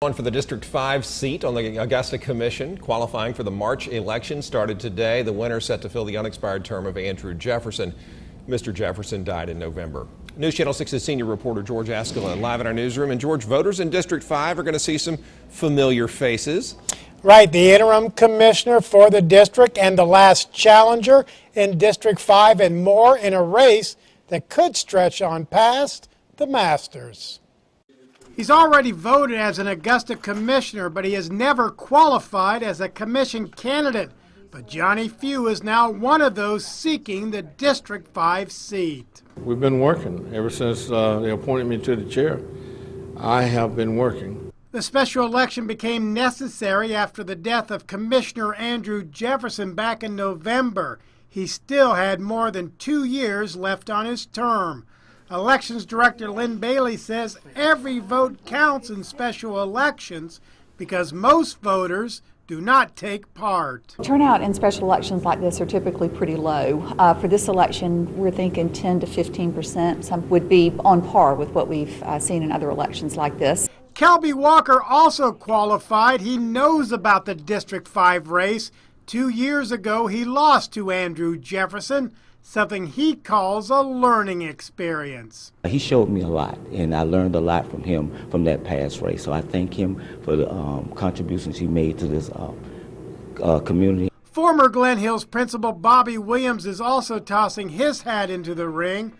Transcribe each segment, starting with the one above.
One for the District 5 seat on the Augusta Commission. Qualifying for the March election started today. The winner set to fill the unexpired term of Andrew Jefferson. Mr. Jefferson died in November. News Channel 6's senior reporter George Askelin live in our newsroom. And George, voters in District 5 are going to see some familiar faces. Right, the interim commissioner for the district and the last challenger in District 5 and more in a race that could stretch on past the Masters. He's already voted as an Augusta commissioner, but he has never qualified as a commission candidate. But Johnny Few is now one of those seeking the District 5 seat. We've been working ever since they appointed me to the chair. I have been working. The special election became necessary after the death of Commissioner Andrew Jefferson back in November. He still had more than 2 years left on his term. Elections Director Lynn Bailey says every vote counts in special elections because most voters do not take part. Turnout in special elections like this are typically pretty low. For this election, we're thinking 10 to 15%. Some would be on par with what we've seen in other elections like this. Kelby Walker also qualified. He knows about the District 5 race. 2 years ago, he lost to Andrew Jefferson, something he calls a learning experience. He showed me a lot, and I learned a lot from him from that past race. So I thank him for the contributions he made to this community. Former Glen Hills principal Bobby Williams is also tossing his hat into the ring.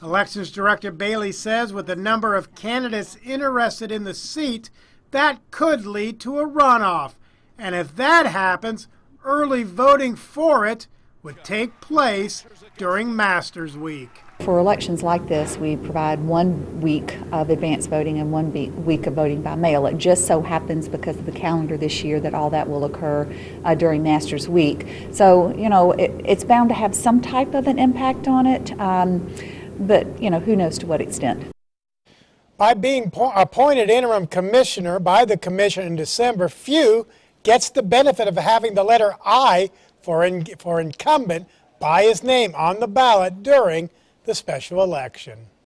Elections Director Bailey says with the number of candidates interested in the seat, that could lead to a runoff. And if that happens, early voting for it would take place during Masters Week. For elections like this, we provide 1 week of advance voting and 1 week of voting by mail. It just so happens because of the calendar this year that all that will occur during Masters Week. So, you know, it's bound to have some type of an impact on it, but, you know, who knows to what extent. By being appointed interim commissioner by the commission in December, Few gets the benefit of having the letter I for incumbent by his name on the ballot during the special election.